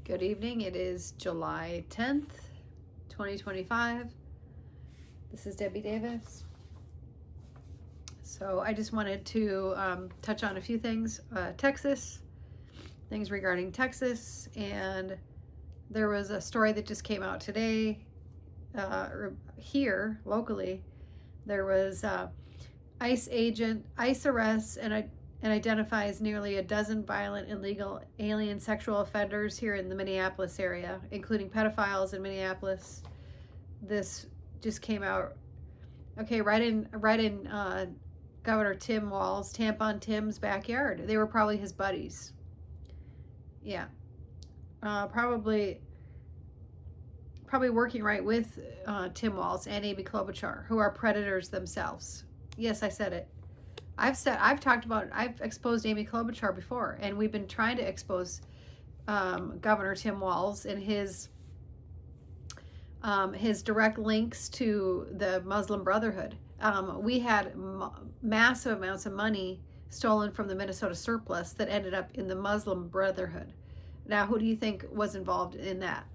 Good evening. It is July 10th, 2025. This is Debbie Davis. So I just wanted to touch on a few things. Texas, things regarding Texas. And there was a story that just came out today here locally. There was ICE arrests and identifies nearly a dozen violent, illegal alien sexual offenders here in the Minneapolis area, including pedophiles in Minneapolis. This just came out, right in Governor Tim Walz, Tampon Tim's backyard. They were probably his buddies. Yeah, probably working right with Tim Walz and Amy Klobuchar, who are predators themselves. Yes, I said it. I've exposed Amy Klobuchar before, and we've been trying to expose Governor Tim Walz and his direct links to the Muslim Brotherhood. We had massive amounts of money stolen from the Minnesota surplus that ended up in the Muslim Brotherhood. Now, who do you think was involved in that?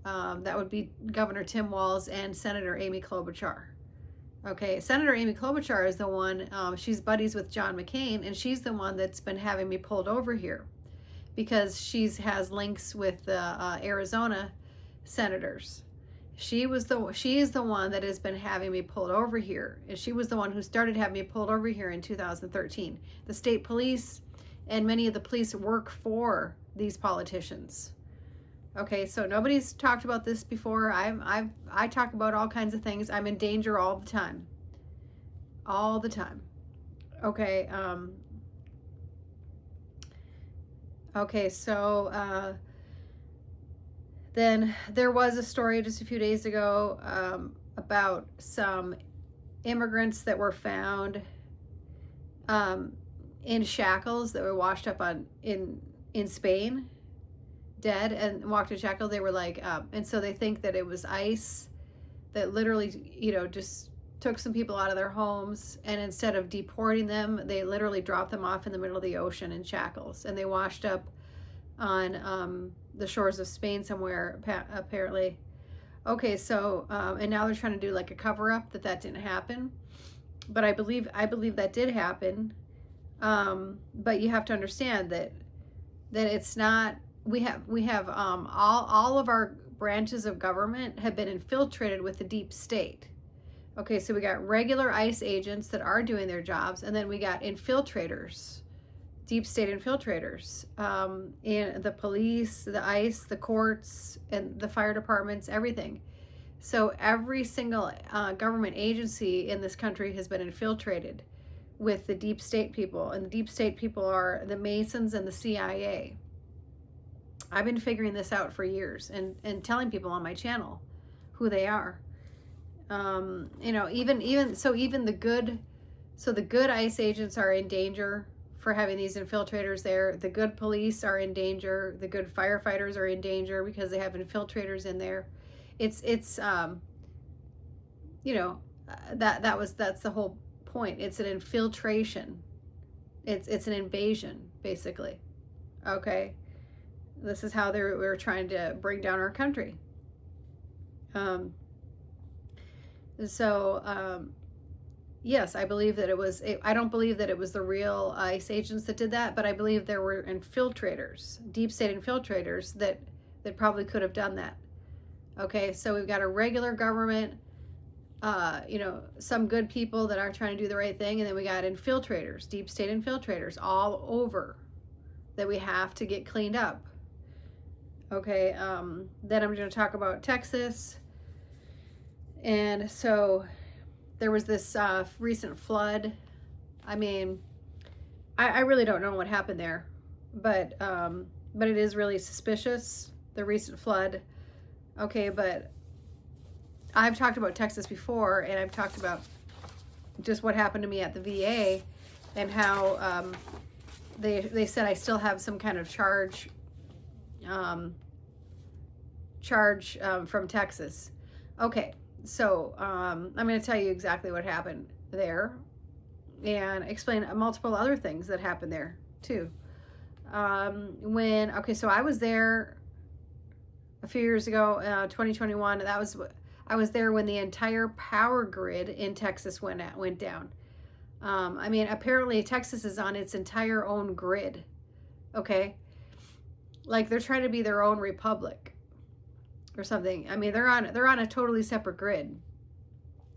That would be Governor Tim Walz and Senator Amy Klobuchar. Okay, Senator Amy Klobuchar is the one, she's buddies with John McCain, and she's the one that's been having me pulled over here because she has links with the Arizona senators. She is the one that has been having me pulled over here, and she was the one who started having me pulled over here in 2013. The state police and many of the police work for these politicians. Okay, so nobody's talked about this before. I talk about all kinds of things. I'm in danger all the time. All the time. Okay, so then there was a story just a few days ago about some immigrants that were found in shackles that were washed up in Spain, dead and walked in shackles. They were like, and so they think that it was ICE that literally, just took some people out of their homes, and instead of deporting them, they literally dropped them off in the middle of the ocean in shackles, and they washed up on the shores of Spain somewhere, apparently. Okay, so and now they're trying to do like a cover up that didn't happen, but I believe that did happen. But you have to understand that it's not. We have all of our branches of government have been infiltrated with the deep state. Okay, so we got regular ICE agents that are doing their jobs, and then we got infiltrators, deep state infiltrators, in the police, the ICE, the courts, and the fire departments, everything. So every single government agency in this country has been infiltrated with the deep state people, and the deep state people are the Masons and the CIA. I've been figuring this out for years and telling people on my channel who they are. Even the good ICE agents are in danger for having these infiltrators there. The good police are in danger. The good firefighters are in danger because they have infiltrators in there. That's the whole point. It's an infiltration. It's an invasion, basically. Okay. This is how they were trying to bring down our country. Yes, I believe that it was. I don't believe that it was the real ICE agents that did that, but I believe there were infiltrators, deep state infiltrators that probably could have done that. Okay, so we've got a regular government, some good people that are trying to do the right thing, and then we got infiltrators, deep state infiltrators all over that we have to get cleaned up. Okay, then I'm going to talk about Texas. And so there was this recent flood. I mean, I really don't know what happened there, but it is really suspicious, the recent flood. Okay, but I've talked about Texas before, and I've talked about just what happened to me at the VA and how they said I still have some kind of charge from Texas. Okay, so I'm going to tell you exactly what happened there and explain multiple other things that happened there too. So I was there a few years ago, 2021. I was there when the entire power grid in Texas went down. I mean, apparently Texas is on its entire own grid. Okay, like they're trying to be their own republic or something. I mean, they're on a totally separate grid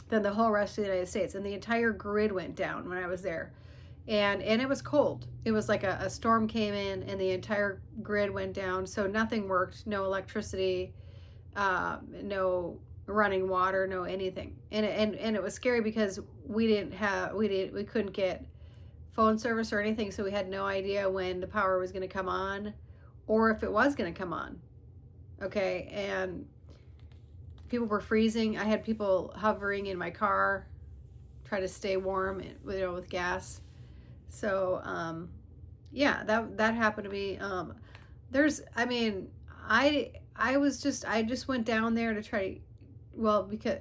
than the whole rest of the United States, and the entire grid went down when I was there. And it was cold. It was like a storm came in and the entire grid went down, so nothing worked. No electricity, no running water, no anything. And it was scary because we couldn't get phone service or anything, so we had no idea when the power was going to come on or if it was going to come on. Okay, and people were freezing. I had people hovering in my car, try to stay warm, with gas. So, yeah, that happened to me. I just went down there to try, because,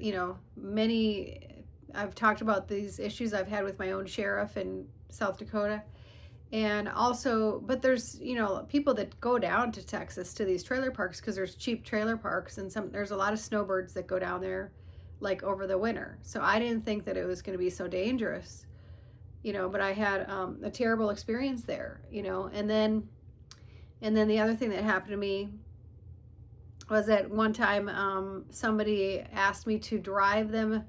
I've talked about these issues I've had with my own sheriff in South Dakota. And also, but there's, people that go down to Texas to these trailer parks because there's cheap trailer parks, and there's a lot of snowbirds that go down there like over the winter. So I didn't think that it was going to be so dangerous. But I had a terrible experience there, and then the other thing that happened to me was that one time somebody asked me to drive them.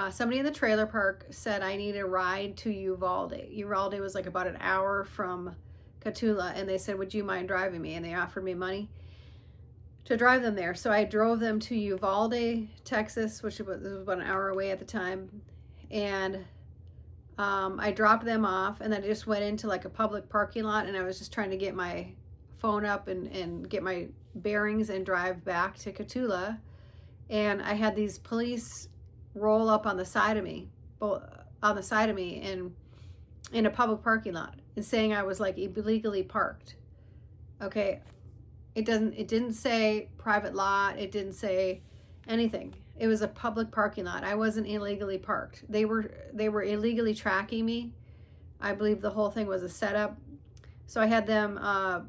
Somebody in the trailer park said I need a ride to Uvalde. Uvalde was like about an hour from Cotulla, and they said, would you mind driving me? And they offered me money to drive them there. So I drove them to Uvalde, Texas, which was about an hour away at the time, and I dropped them off, and then I just went into like a public parking lot, and I was just trying to get my phone up and get my bearings and drive back to Cotulla. And I had these police roll up on the side of me and in a public parking lot, and saying I was like illegally parked. Okay, it didn't say private lot, it didn't say anything. It was a public parking lot. I wasn't illegally parked. They were illegally tracking me. I believe the whole thing was a setup. So I had them, I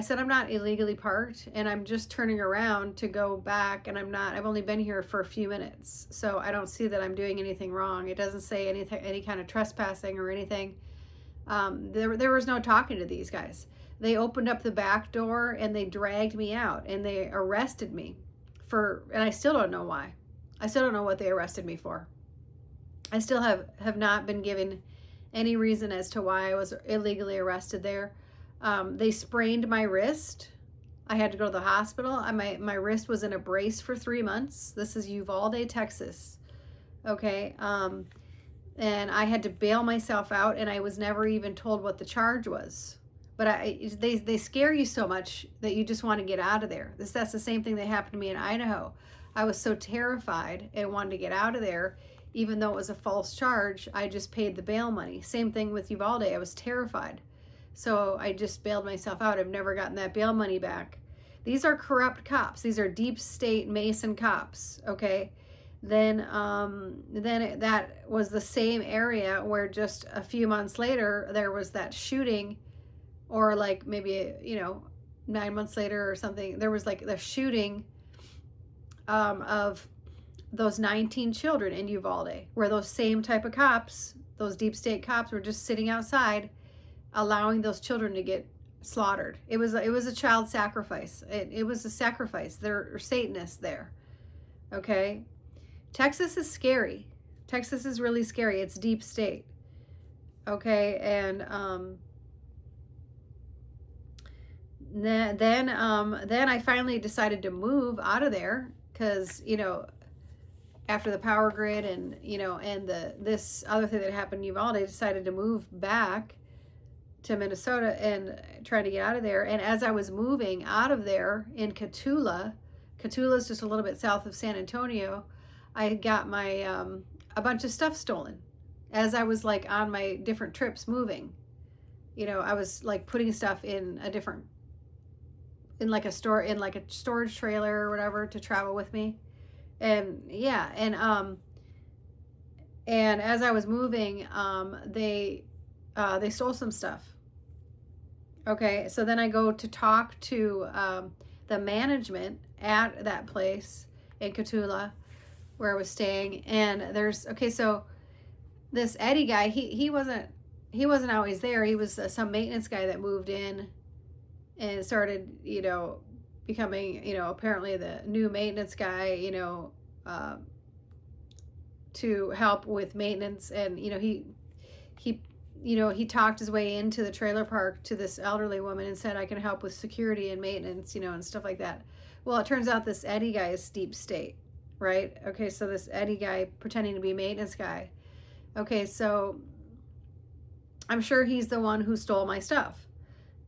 said, I'm not illegally parked, and I'm just turning around to go back, and I've only been here for a few minutes. So I don't see that I'm doing anything wrong. It doesn't say any kind of trespassing or anything. There was no talking to these guys. They opened up the back door and they dragged me out, and they arrested me and I still don't know why. I still don't know what they arrested me for. I still have not been given any reason as to why I was illegally arrested there. They sprained my wrist. I had to go to the hospital. My wrist was in a brace for 3 months. This is Uvalde, Texas. Okay. And I had to bail myself out, and I was never even told what the charge was. But they scare you so much that you just want to get out of there. That's the same thing that happened to me in Idaho. I was so terrified and wanted to get out of there, even though it was a false charge. I just paid the bail money. Same thing with Uvalde. I was terrified. So I just bailed myself out. I've never gotten that bail money back. These are corrupt cops. These are deep state Mason cops. Okay. Then that was the same area where just a few months later there was that shooting, or like maybe 9 months later or something. There was like the shooting of those 19 children in Uvalde, where those same type of cops, those deep state cops, were just sitting outside, allowing those children to get slaughtered. It was a child sacrifice. It was a sacrifice. There are Satanists there. Okay, Texas is scary. Texas is really scary. It's deep state. Okay, and then I finally decided to move out of there because after the power grid and this other thing that happened in Uvalde, I decided to move back to Minnesota and try to get out of there. And as I was moving out of there in Cotulla is just a little bit south of San Antonio, I got my a bunch of stuff stolen as I was like on my different trips moving. I was like putting stuff in a storage trailer or whatever to travel with me. And yeah, and as I was moving, they stole some stuff. Okay, so then I go to talk to the management at that place in Cotulla where I was staying, and there's okay. So this Eddie guy, he wasn't always there. He was some maintenance guy that moved in and started, becoming, apparently the new maintenance guy, to help with maintenance, and he talked his way into the trailer park to this elderly woman and said, I can help with security and maintenance, and stuff like that. Well, it turns out this Eddie guy is deep state, right? Okay, so this Eddie guy pretending to be maintenance guy. Okay, so I'm sure he's the one who stole my stuff.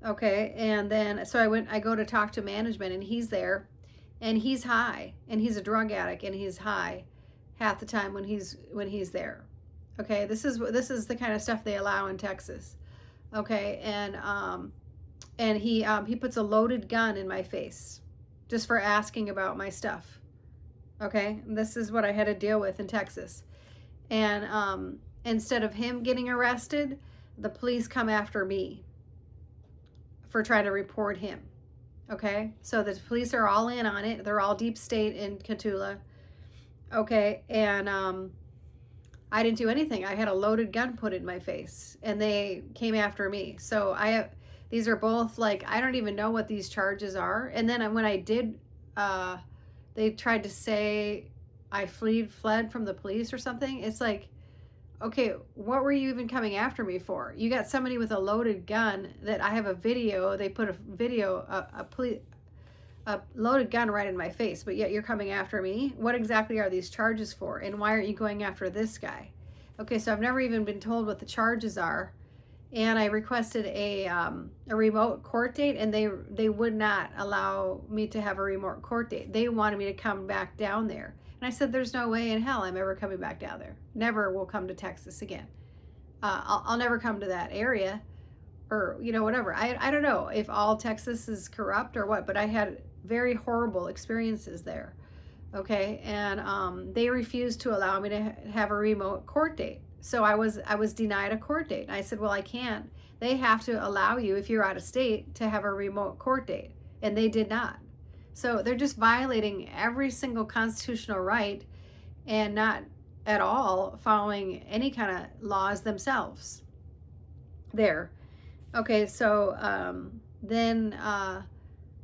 Okay, and then so I go to talk to management, and he's there, and he's high, and he's a drug addict, and he's high half the time when he's there. Okay, this is the kind of stuff they allow in Texas. Okay, and he puts a loaded gun in my face just for asking about my stuff. Okay, this is what I had to deal with in Texas. And instead of him getting arrested, the police come after me for trying to report him. Okay, so the police are all in on it. They're all deep state in Cotulla. Okay, and I didn't do anything. I had a loaded gun put in my face, and they came after me. So these are both, like, I don't even know what these charges are. And then when I did, they tried to say I fled from the police or something. It's like, okay, what were you even coming after me for? You got somebody with a loaded gun that I have a video. They put a video, a loaded gun right in my face, but yet you're coming after me. What exactly are these charges for? And why aren't you going after this guy? Okay, so I've never even been told what the charges are. And I requested a remote court date, and they would not allow me to have a remote court date. They wanted me to come back down there. And I said, there's no way in hell I'm ever coming back down there. Never will come to Texas again. I'll never come to that area, or, whatever. I don't know if all Texas is corrupt or what, but I had very horrible experiences there. Okay, and they refused to allow me to have a remote court date. So I was denied a court date. And I said, well, I can't. They have to allow you, if you're out of state, to have a remote court date. And they did not. So they're just violating every single constitutional right and not at all following any kind of laws themselves there. Okay, so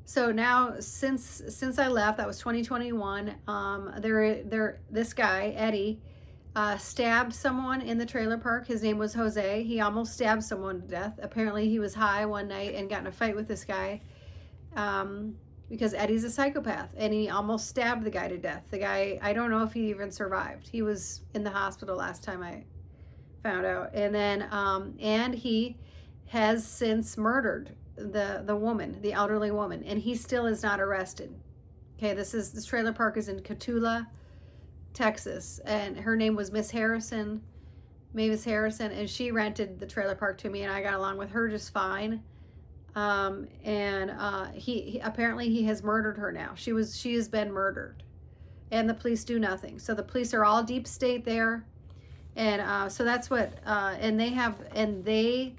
so now since I left, that was 2021, this guy, Eddie, stabbed someone in the trailer park. His name was Jose. He almost stabbed someone to death. Apparently he was high one night and got in a fight with this guy, because Eddie's a psychopath, and he almost stabbed the guy to death. The guy, I don't know if he even survived. He was in the hospital last time I found out. And then and he has since murdered the woman, the elderly woman, and he still is not arrested. Okay, this trailer park is in Cotulla, Texas, and her name was Mavis Harrison, and she rented the trailer park to me, and I got along with her just fine. He apparently he has murdered her now. She has been murdered, and the police do nothing. So the police are all deep state there, and so that's what and they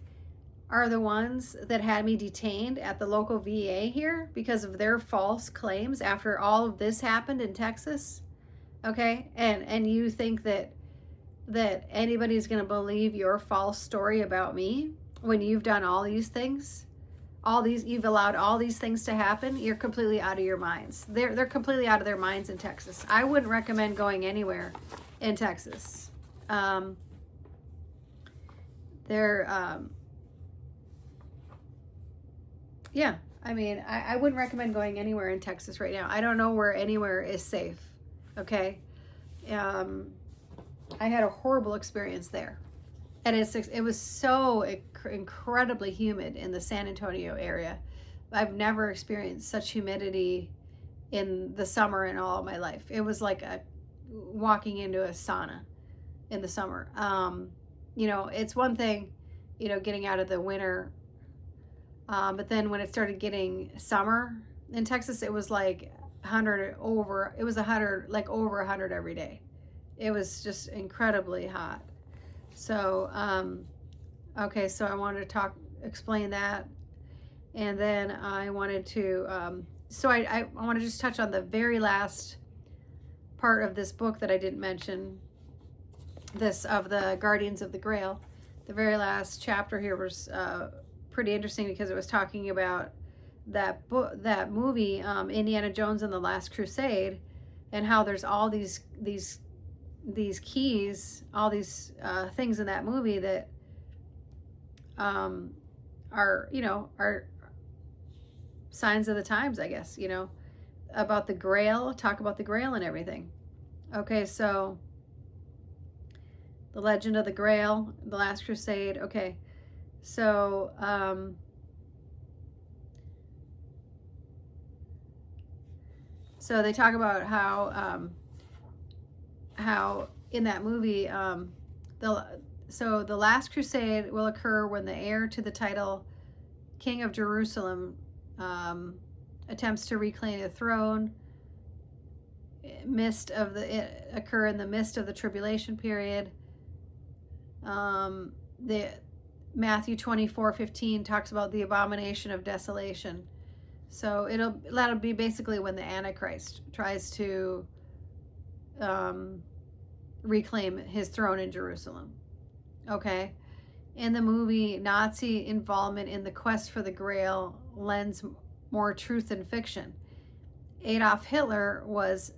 are the ones that had me detained at the local VA here because of their false claims after all of this happened in Texas. Okay, and you think that anybody's going to believe your false story about me when you've done all these things? You've allowed all these things to happen. You're completely out of your minds. They're completely out of their minds in Texas. I wouldn't recommend going anywhere in Texas. Yeah, I mean, I wouldn't recommend going anywhere in Texas right now. I don't know where anywhere is safe. Okay, I had a horrible experience there. And it was so incredibly humid in the San Antonio area. I've never experienced such humidity in the summer in all of my life. It was like walking into a sauna in the summer. It's one thing, getting out of the winter. But then when it started getting summer in Texas, it was like over 100 every day. It was just incredibly hot. So, okay, so I wanted to explain that. And then I wanted to, so I want to just touch on the very last part of this book that I didn't mention, this of the Guardians of the Grail. The very last chapter here was pretty interesting because it was talking about that book, that movie, Indiana Jones and the Last Crusade, and how there's all these keys, all these things in that movie that are, you know, are signs of the times, I guess, you know, about the Grail, talk about the Grail and everything. Okay, so the Legend of the Grail, the Last Crusade. Okay, so so they talk about how in that movie the Last Crusade will occur when the heir to the title King of Jerusalem attempts to reclaim the throne. Occur in the midst of the tribulation period. The Matthew 24:15 talks about the abomination of desolation. So that'll be basically when the Antichrist tries to reclaim his throne in Jerusalem. Okay. In the movie, Nazi involvement in the quest for the Grail lends more truth than fiction. Adolf Hitler was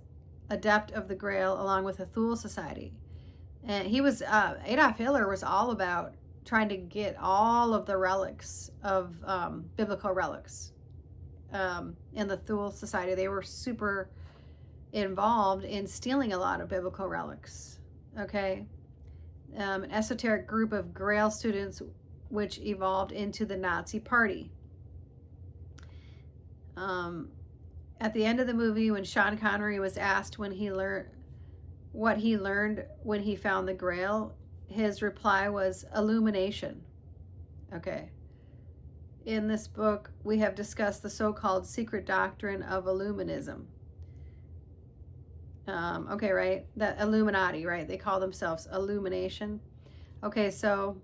adept of the Grail along with the Thule Society. And he was, Adolf Hitler was all about trying to get all of the relics of biblical relics in the Thule Society. They were super involved in stealing a lot of biblical relics. Okay. An esoteric group of Grail students which evolved into the Nazi Party. At the end of the movie, when Sean Connery was asked what he learned when he found the Grail, his reply was illumination. Okay. In this book, we have discussed the so-called secret doctrine of Illuminism. Okay, right? The Illuminati, right? They call themselves Illumination. Okay, so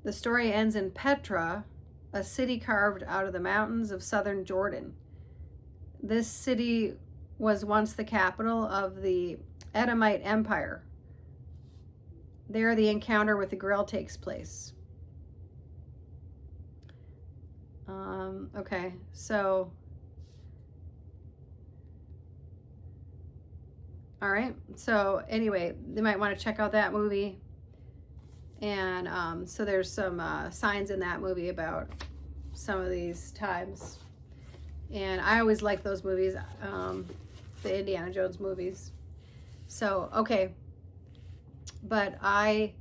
the story ends in Petra, a city carved out of the mountains of southern Jordan. This city was once the capital of the Edomite Empire. There, the encounter with the Grail takes place. Okay, so all right. So anyway, they might want to check out that movie. And so there's some signs in that movie about some of these times. And I always like those movies, the Indiana Jones movies. So, okay. But I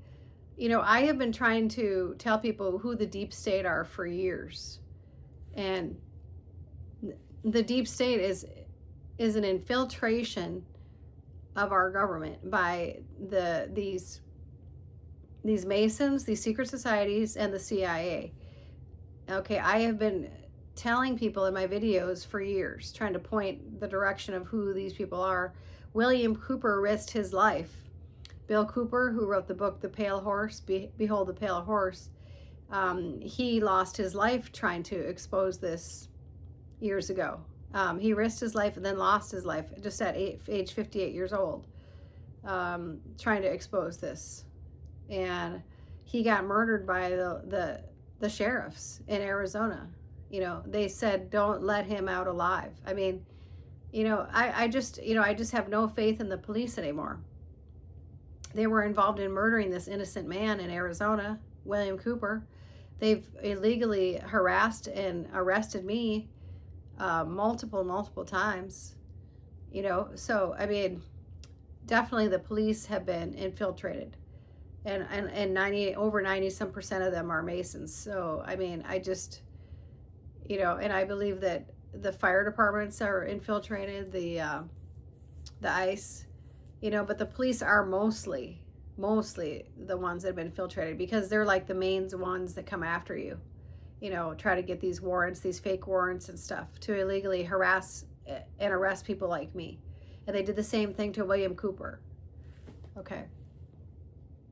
have been trying to tell people who the deep state are for years. And the deep state is an infiltration of our government by these Masons, these secret societies, and the CIA. Okay, I have been telling people in my videos for years, trying to point the direction of who these people are. William Cooper risked his life. Bill Cooper, who wrote the book The Pale Horse, Behold the Pale Horse, he lost his life trying to expose this years ago. He risked his life and then lost his life just at age 58 years old, trying to expose this. And he got murdered by the sheriffs in Arizona. You know, they said, don't let him out alive. I mean, I just have no faith in the police anymore. They were involved in murdering this innocent man in Arizona, William Cooper. They've illegally harassed and arrested me multiple times. So I mean, definitely the police have been infiltrated, and over 90% of them are Masons. So I mean, I just, and I believe that the fire departments are infiltrated, the ICE, but the police are mostly the ones that have been infiltrated, because they're like the main ones that come after you, try to get these warrants, these fake warrants and stuff, to illegally harass and arrest people like me. And they did the same thing to William Cooper. Okay.